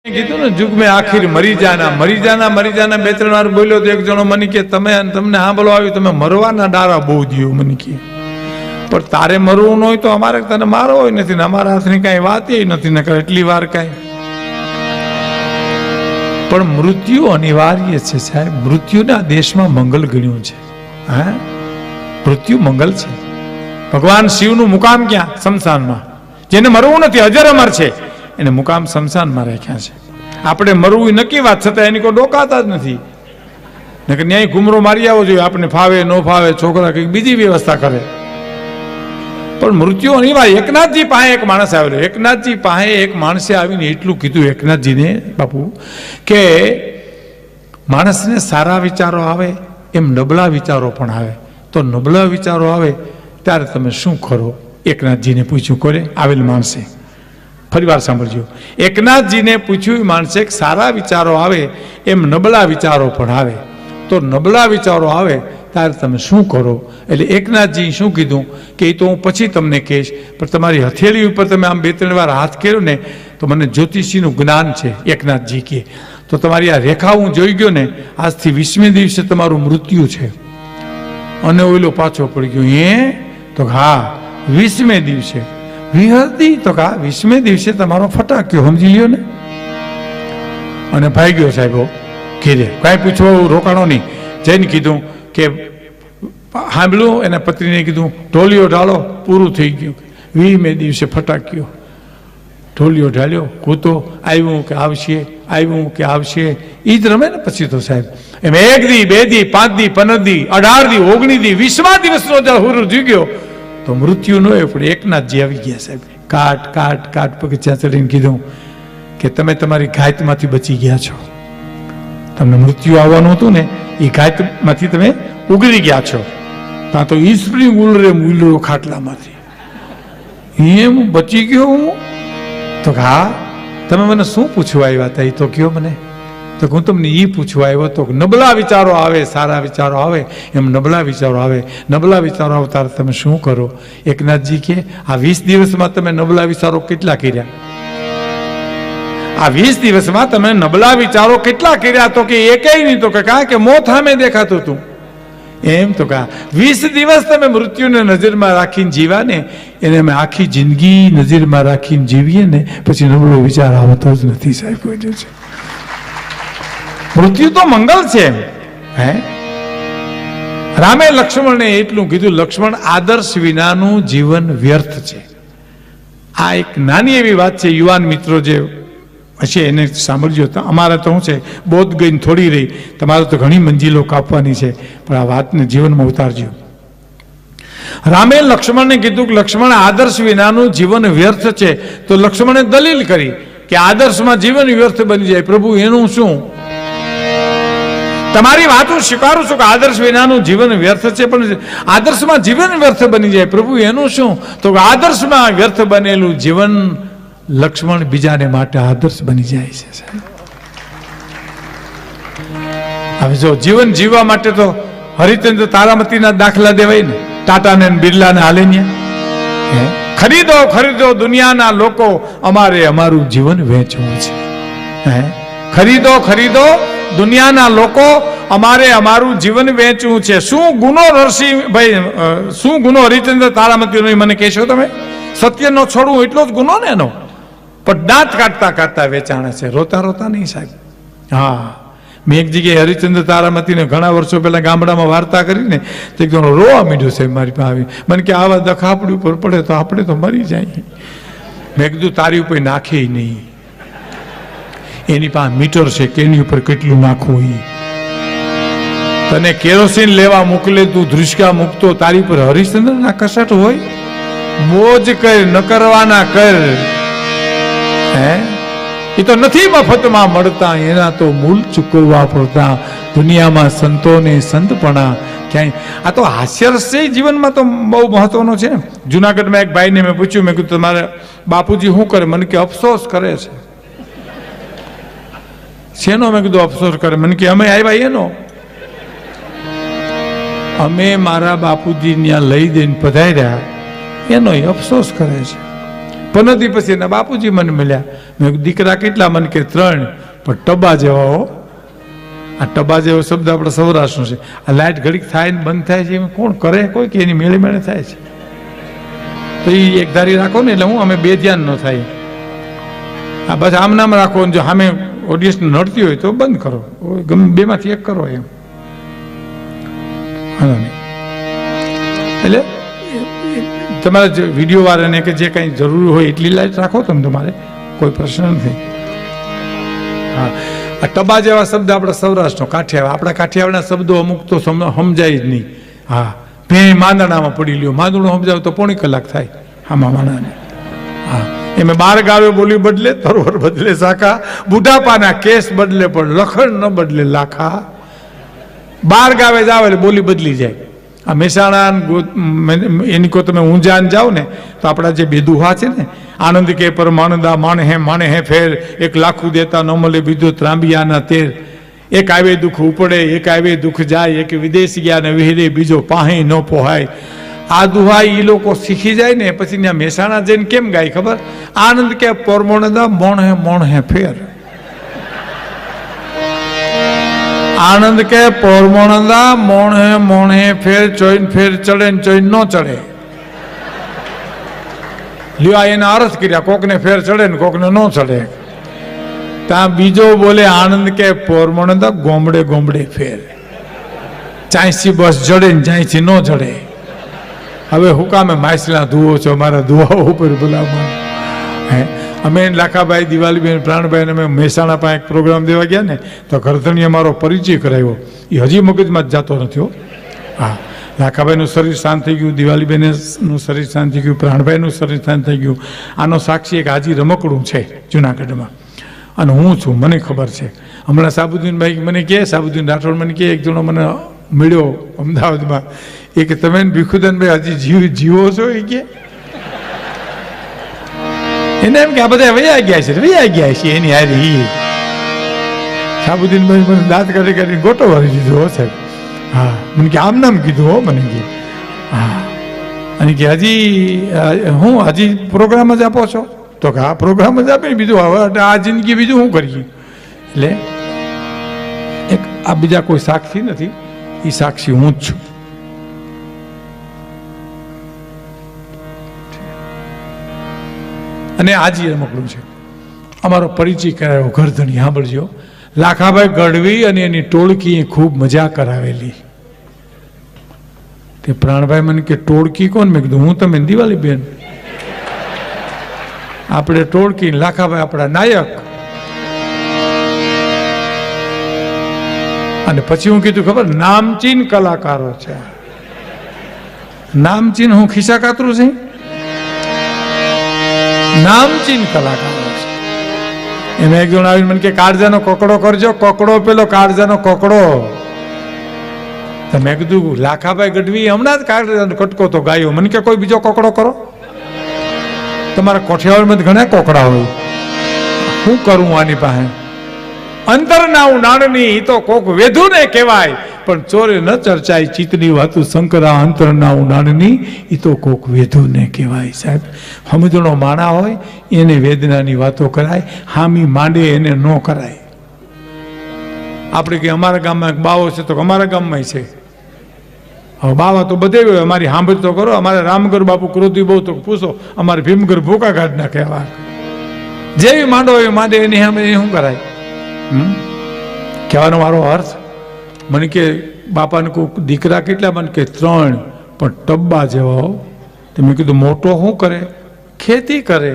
કીધું ને જુગ મેં આખિર મરી જાના બે ત્રણ વાર બોલ્યો તો એક જણો મને કે તમને સાંભળવા આવ્યું તમે મરવાના ડારા બહુ દિયો મને કે પણ તારે મરવું ન હોય તો અમારે તને મારો હોય નથી ને અમારા હાથની કાંઈ વાત એ નથી ને એટલી વાર કાંઈ પણ મૃત્યુ અનિવાર્ય છે સાહેબ. મૃત્યુના દેશમાં મંગલ ગણ્યું છે. હા, મૃત્યુ મંગલ છે. ભગવાન શિવનું મુકામ ક્યાં? શમશાનમાં. જેને મરવું નથી અજર અમર છે એને મુકામ શમશાનમાં રાખ્યા છે. આપણે મરવું નક્કી વાત છતાં એની કોઈ ડોકાતા જ નથી. નકર ન્યાય ઘુમરો મારી આવવો જોઈએ. આપણે ફાવે ન ફાવે છોકરા કંઈક બીજી વ્યવસ્થા કરે પણ મૃત્યુ અનિવાર્ય. એકનાથજી પાસે એક માણસ આવેલો. એકનાથજી પાસે એક માણસે આવીને એટલું કીધું એકનાથજીને બાપુ કે માણસને સારા વિચારો આવે એમ નબળા વિચારો પણ આવે. તો નબળા વિચારો આવે ત્યારે તમે શું કરો? એકનાથજીને પૂછ્યું કોને? આવેલ માણસે. ફરી વાર સાંભળજો. એકનાથજીને પૂછ્યું માણસે કે સારા વિચારો આવે એમ નબળા વિચારો પણ આવે. તો નબળા વિચારો આવે ત્યારે તમે શું કરો? એટલે એકનાથજી શું કીધું કે એ તો હું પછી તમને કહીશ, પણ તમારી હથેળી ઉપર તમે આમ બે ત્રણ વાર હાથ કર્યો ને તો મને જ્યોતિષીનું જ્ઞાન છે. એકનાથજી કહે તો તમારી આ રેખા હું જોઈ ગયો ને આજથી 20મે દિવસે તમારું મૃત્યુ છે. અને ઓઈલો પાછો પડી ગયો. તો હા 20મે દિવસે વિહરતી તો કા 20મે દિવસે તમારો ફટાક્યો સમજી લ્યો ને. અને ભાઈ ગયો સાહેબો ઘેરે. કાંઈ પૂછવા રોકાણો નહીં. જઈને કીધું કે સાંભળ્યું. એના પત્નીને કીધું ઢોલિયો ઢાળો, પૂરું થઈ ગયું. 20મે દિવસે ફટાક્યો. ઢોલિયો ઢાળ્યો, કૂતો આવ્યું કે આવશે, આવ્યું કે આવશે. એ જ રમે ને પછી તો સાહેબ એમ 1 દી 2 દી 5 દી 15 દી 18 દી 19 દી 20મા દિવસનો જ્યારે હુર જીગ્યો તો મૃત્યુ ન હોય. પણ એકનાથજી આવી ગયા સાહેબ. કાટ પગથિયાં ચડીને કીધું કે તમે તમારી ઘાતમાંથી બચી ગયા છો. તમને મૃત્યુ આવવાનું હતું ને એ ઘાતમાંથી તમે ઉગરી ગયા છો. ત્યાં તો ઈસ્પ્રિંગ ઉલરે ઉલરો ખાટલામાંથી એમ બચી ગયો હું. તો હા તમે મને શું પૂછવા આવ્યા હતા એ તો કયો મને. તો હું તમને એ પૂછવા આવ્યો તો નબળા વિચારો આવે સારા વિચારો આવે એમ નબળા વિચારો આવે. નબળા વિચારો આવે ત્યારે તમે શું કરો? એકનાથજી કે આ 20 દિવસમાં તમે નબળા વિચારો કેટલા કર્યા? આ 20 દિવસમાં તમે નબળા વિચારો કેટલા કર્યા? તો કે એકેય નહીં. તો કે કારણ કે મોત સામે દેખાતું હતું એમ. તો કા 20 દિવસ તમે મૃત્યુને નજરમાં રાખીને જીવ્યા ને એને અમે આખી જિંદગી નજરમાં રાખીને જીવીએ ને પછી નબળો વિચાર આવતો જ નથી સાહેબ. કોઈ છે મૃત્યુ તો મંગલ છે. હે રામે લક્ષ્મણને એટલું કીધું લક્ષ્મણ આદર્શ વિનાનું જીવન વ્યર્થ છે. આ એક નાની એવી વાત છે. યુવાન મિત્રો જે હશે એને સાંભળજો. અમારે તો શું છે બોધ ગઈને થોડી રહી. તમારે તો ઘણી મંજિલો કાપવાની છે પણ આ વાતને જીવનમાં ઉતારજો. રામે લક્ષ્મણને કીધું કે લક્ષ્મણ આદર્શ વિનાનું જીવન વ્યર્થ છે. તો લક્ષ્મણે દલીલ કરી કે આદર્શમાં જીવન વ્યર્થ બની જાય. પ્રભુ એનું શું? તમારી વાત હું સ્વીકારું છું કે આદર્શ વિનાનું જીવન વ્યર્થ છે પણ આદર્શમાં જીવન વ્યર્થ બની જાય. પ્રભુ એનું શું? તો આદર્શમાં વ્યર્થ બનેલું જીવન લક્ષ્મણ બીજાને માટે આદર્શ બની જાય છે. હવે જો જીવન જીવવા માટે તો હરિચંદ્ર તારામતીના દાખલા દેવાય ને. ટાટાને બિરલાને હાલે. ખરીદો દુનિયાના લોકો અમારે અમારું જીવન વેચવું છે. ખરીદો દુનિયાના લોકો અમારે અમારું જીવન વેચવું છે. શું ગુનો નરસિંહભાઈ, શું ગુનો હરિચંદ્ર તારામતીનો મને કહેશો તમે? સત્યનો છોડવું એટલો જ ગુનો ને એનો. પણ દાંત કાઢતા વેચાણે છે. રોતા નહીં સાહેબ. હા, મેં એક જગ્યાએ હરિચંદ્ર તારામતીને ઘણા વર્ષો પહેલા ગામડામાં વાર્તા કરીને તો એકદમ રોવા માંડ્યો સાહેબ મારી પાસે આવી. મને કે આવા દખ આપણી ઉપર પડે તો આપણે તો મરી જાય. મેં કીધું તારી ઉપર નાખે નહીં. એની પાસે મીટર છે કે એની ઉપર કેટલું નાખવું. તને કેરોસીન લેવા મોકલે તું ધ્રુસકા મૂકતો તારી પર હરિશ્ચંદ્ર ના કસટ હોય? મોજ કર ન કરવાના કર. એ તો નથી મફતમાં મળતા એના તો મૂલ ચૂકવવા પડતા. દુનિયામાં સંતોને સંતપણા ક્યાંય. આ તો હાસ્યરસ જીવનમાં તો બહુ મહત્વનો છે. જુનાગઢમાં એક ભાઈને મેં પૂછ્યું, મેં કીધું તમારે બાપુજી શું કરે? મને કે અફસોસ કરે છે. શેનો? મેં કીધું અફસોસ કરે. મને કે અમે આવ્યા એનો. અમે મારા બાપુજી ત્યાં લઈ દઈને પધાર્યા એનો અફસોસ કરે છે. 15 દી પછી એના બાપુજી મને મળ્યા. મેં દીકરા કેટલા? મને કે 3, પણ ટબા જેવા હો. આ ટબા જેવો શબ્દ આપણે સૌરાષ્ટ્રનો છે. આ લાઇટ ઘડીક થાય ને બંધ થાય છે, એમાં કોણ કરે? કોઈ કે એની મેળે મેળે થાય છે. તો એ એક ધારી રાખો ને એટલે હું અમે બે ધ્યાન ન થાય. આ બસ આમ નામ રાખો. જો સામે ઓડિયન્સને નડતી હોય તો બંધ કરો, ગમે બેમાંથી એક કરો એમ. હા નહીં એટલે તમારે વિડીયો વાળાને કે જે કંઈ જરૂરી હોય એટલી લાઈટ રાખો તમે, તમારે કોઈ પ્રશ્ન નથી. હા, આ ટબા જેવા શબ્દ આપણે સૌરાષ્ટ્રનો, કાઠિયાવાડ, આપણા કાઠિયાવાડના શબ્દો અમુક તો સમજાય જ નહીં. હા, ભે માંદણામાં પડી લ્યો, માંદણું સમજાવ તો પોણી કલાક થાય આમાં માણાને. હા, એમાં 12 ગાવે બોલી બદલે, તરવર બદલે શાખા, બુઢાપાના કેસ બદલે પણ લખણ ન બદલે લાખા. 12 ગાવે જાવ એટલે બોલી બદલી જાય. આ મહેસાણા એની કો તમે ઊંઝાન જાઓ ને તો આપણા જે બે દુહા છે ને, આનંદ કે પરમાનંદા માણે હે ફેર, એક લાખું દેતા ન મળે બીજો ત્રાંબિયાના તેર, એક આવે દુઃખ ઉપડે એક આવે દુઃખ જાય, એક વિદેશ ગયા ને વિહરે બીજો પાહે ન પોહાય. આ દુહા એ લોકો શીખી જાય ને પછી ત્યાં મહેસાણા જઈને કેમ ગાય ખબર? આનંદ કે પરમાનંદા મોણ હે ફેર, આનંદ કે પરમાનંદા મોણ હે ફેર, ચોઈન ફેર ચડે ને ચોઈન ન ચડે. લ્યો એના અર્થ કર્યા, કોકને ફેર ચડે ને કોકને ન ચડે. ત્યાં બીજો બોલે આનંદ કે પરમાનંદા ગોમડે ફેર, ચાંયથી બસ જડે ને ચાંયથી ન જડે. હવે હું કામે માછલા ધુઓ છો, મારા ધુઆઓ ઉપર ભલામણ. હે, અમે લાખાભાઈ, દિવાલીબેન, પ્રાણભાઈ અમે મહેસાણા પાસે એક પ્રોગ્રામ દેવા ગયા ને તો ગરધણીએ મારો પરિચય કરાવ્યો. એ હજી મગજમાં જ જતો નથી. હા, લાખાભાઈનું શરીર શાંત થઈ ગયું, દિવાલીબેનનું શરીર શાંત થઈ ગયું, પ્રાણભાઈનું શરીર શાંત થઈ ગયું. આનો સાક્ષી એક હાજી રમકડું છે જુનાગઢમાં, અને હું છું, મને ખબર છે. હમણાં સાબુદ્દીનભાઈ મને કહે, સાબુદ્દીન રાઠોડ મને કહે, એક જણો મને મળ્યો અમદાવાદમાં, એ કે તમે ભીખુદાનભાઈ હજી જીવો છો? એ કે એને એમ કે આ બધા વૈયા ગયા છે એની હારી. સાબુદ્દીનભાઈ મને દાંત કરીને ગોટો વાળી દીધો હો સાહેબ. હા, મને કે આમ નામ કીધું હો મને કે. હા, અને કે હજી હું હજી પ્રોગ્રામ જ આપો છો? તો કે આ પ્રોગ્રામ જ આપે, બીજું હવે આ જિંદગી બીજું શું કરીએ? એટલે એક આ બીજા કોઈ સાક્ષી નથી, એ સાક્ષી હું જ છું. અને આજે રમકડું છે. અમારો પરિચય કરાયો ગરધણી. સાંભળજો, લાખાભાઈ ગઢવી અને એની ટોળકીએ ખૂબ મજા કરાવેલી. તે પ્રાણભાઈ મને કે ટોળકી કોણ? મેં કીધું હું, તમે દિવાલીબેન. આપણે ટોળકી, લાખાભાઈ આપણા નાયક. અને પછી હું કીધું ખબર, નામચીન કલાકારો છે. નામચીન હું ખિસ્સા કાતરું છે? નામચીન કલાકારો છે. એમાં એક જણ આવીને મને કે કાળજાનો કોકડો કરજો. કોકડો પેલો કાળજાનો કોકડો. તો મેં કીધું લાખાભાઈ ગઢવી હમણાં જ કાળજાનો કટકો તો ગાયો, મને કે કોઈ બીજો કોકડો કરો. તમારા કોઠિયાવાડમાં ઘણા કોકડા હોય, શું કરું આની પાસે? અંતરના નાણની તો કોક વેધુ ને કહેવાય, પણ ચોરે ન ચર્ચાય ચિત્તની વાતું શંકરા. અંતરના નાણની એ તો કોક વેધુ ને કહેવાય. સાહેબ, સમજણો માણા હોય એને વેદનાની વાતો કરાય, હામી માંડે એને ન કરાય. આપણે કે અમારા ગામમાં એક બાવો છે, તો અમારા ગામમાં છે. હવે બાવા તો બધે હોય, અમારી સાંભળ તો કરો. અમારે રામગર બાપુ ક્રોધી બહુ, તો પૂછો. અમારે ભીમગર ભૂકા કાઢ ના કહેવા. જેવી માંડો એવી માંડે એની સામે શું કરાય? કહેવાનો મારો અર્થ, મને કે બાપાને કોઈ દીકરા કેટલા? મને કે 3, પણ ટબ્બા જેવા. તો મેં કીધું મોટો શું કરે? ખેતી કરે.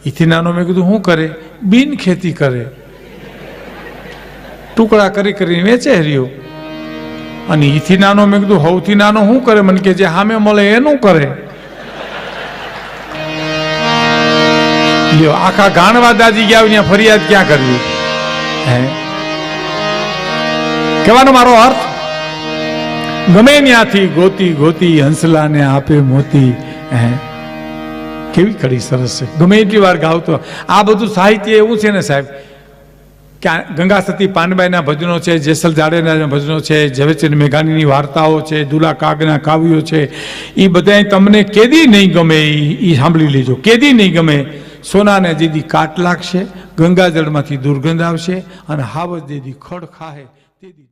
એથી નાનો મેં કીધું શું કરે? બિન ખેતી કરે, ટુકડા કરીને વેચે રહ્યો. અને એથી નાનો મેં કીધું સૌથી નાનો શું કરે? મને કે જે સામે મળે એનું કરે. લ્યો, આખા ગાણવા દાદી ગયા ત્યાં ફરિયાદ ક્યાં કરવી? હે, કહેવાનો મારો અર્થ, ગમે ત્યાંથી ગોતી હંસલાને આપે મોતી. હે, કેવી કડી સરસ છે. ગમે એટલી વાર ગાવતો. આ બધું સાહિત્ય એવું છે ને સાહેબ, કે ગંગા સતી પાનબાઈના ભજનો છે, જેસલ જાડેના ભજનો છે, ઝવેરચંદ મેઘાણીની વાર્તાઓ છે, દુલા કાગના કાવ્યો છે. એ બધા તમને કેદી નહીં ગમે એ સાંભળી લેજો. કેદી નહીં ગમે. સોનાને જેથી કાટ લાગશે, ગંગાજળમાંથી દુર્ગંધ આવશે, અને હાવજ જેથી ખડ ખાહે તેથી